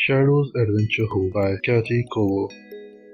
Shadows adventure हो bye कैथी कोवो।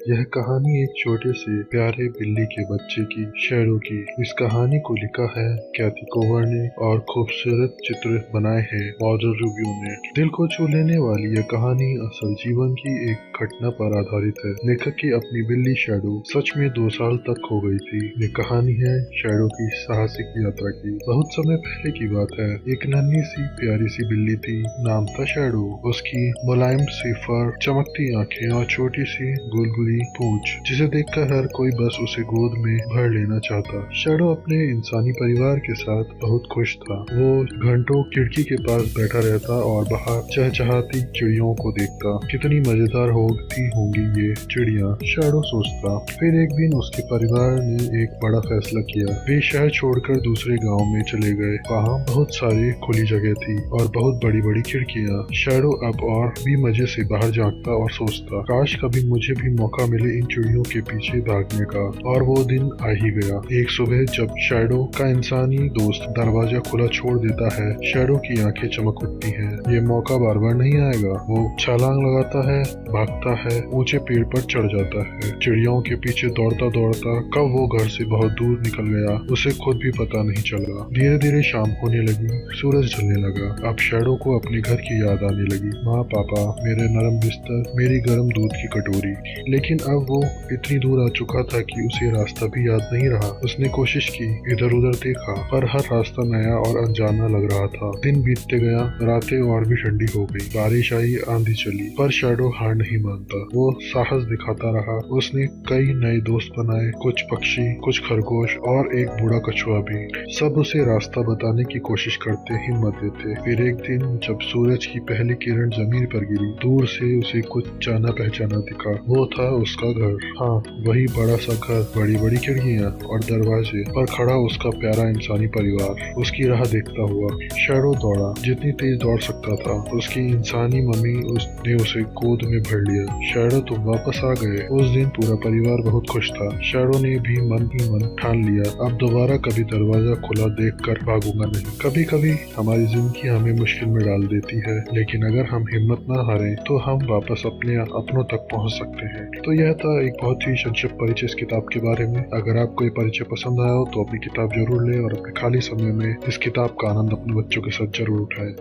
यह कहानी एक छोटे से प्यारे बिल्ली के बच्चे की शैडो की। इस कहानी को लिखा है कैथी कोवर ने और खूबसूरत चित्र बनाए हैं मॉडल रिव्यू ने। दिल को छू लेने वाली यह कहानी असल जीवन की एक घटना पर आधारित है। लेखक की अपनी बिल्ली शैडो सच में 2 साल तक खो गई थी। ये कहानी है शैडो की साहसिक यात्रा की। बहुत समय पहले की बात है। एक नन्ही सी प्यारी सी बिल्ली थी, नाम था शैडो। उसकी मुलायम सी फर, चमकती आंखें और छोटी सी गुलगुली पूंछ, जिसे देखकर हर कोई बस उसे गोद में भर लेना चाहता। शैडो अपने इंसानी परिवार के साथ बहुत खुश था। वो घंटों खिड़की के पास बैठा रहता और बाहर चहचहाती चिड़ियों को देखता। कितनी मजेदार होंगी ये चिड़िया, शैडो सोचता। फिर एक दिन उसके परिवार ने एक बड़ा फैसला किया। वे शहर छोड़कर दूसरे गांव में चले गए। वहाँ बहुत सारी खुली जगह थी और बहुत बड़ी बड़ी खिड़कियाँ। शैडो अब और भी मजे से बाहर झांकता और सोचता, काश कभी मुझे भी मौका मिले इन चिड़ियों के पीछे भागने का। और वो दिन आ ही गया। एक सुबह जब शैडो का इंसानी दोस्त दरवाजा खुला छोड़ देता है, शैडो की आंखें चमक उठती हैं। ये मौका बार बार नहीं आएगा। वो छलांग लगाता है, भागता है, ऊंचे पेड़ पर चढ़ जाता है। चिड़ियों के पीछे दौड़ता दौड़ता कब वो घर से बहुत दूर निकल गया, उसे खुद भी पता नहीं चला। धीरे धीरे शाम होने लगी, सूरज ढलने लगा। अब शैडो को अपने घर की याद आने लगी। माँ, पापा, मेरे नरम बिस्तर, मेरी गर्म दूध की कटोरी। लेकिन अब वो इतनी दूर आ चुका था कि उसे रास्ता भी याद नहीं रहा। उसने कोशिश की, इधर उधर देखा, पर हर रास्ता नया और अनजाना लग रहा था। दिन बीतते गया, रातें और भी ठंडी हो गई, बारिश आई, आंधी चली, पर शैडो हार नहीं मानता। वो साहस दिखाता रहा। उसने कई नए दोस्त बनाए, कुछ पक्षी, कुछ खरगोश और एक बूढ़ा कछुआ भी। सब उसे रास्ता बताने की कोशिश करते, हिम्मत देते। फिर एक दिन जब सूरज की पहली किरण जमीन पर गिरी, दूर से उसे कुछ जाना पहचाना दिखा। वो था उसका घर। हाँ, वही बड़ा सा घर, बड़ी बड़ी खिड़कियाँ और दरवाजे, पर खड़ा उसका प्यारा इंसानी परिवार उसकी राह देखता हुआ। शैडो दौड़ा, जितनी तेज दौड़ सकता था। उसकी इंसानी मम्मी उसने उसे गोद में भर लिया। शैडो, तुम वापस आ गए। उस दिन पूरा परिवार बहुत खुश था। शैडो ने भी मन ही मन ठान लिया, अब दोबारा कभी दरवाजा खुला देखकर भागूंगा नहीं। कभी कभी हमारी जिंदगी हमें मुश्किल में डाल देती है, लेकिन अगर हम हिम्मत न हारें तो हम वापस अपने अपनों तक पहुंच सकते हैं। तो यह था एक बहुत ही संक्षिप्त परिचय इस किताब के बारे में। अगर आपको ये परिचय पसंद आया हो तो अपनी किताब जरूर लें और अपने खाली समय में इस किताब का आनंद अपने बच्चों के साथ जरूर उठाएं।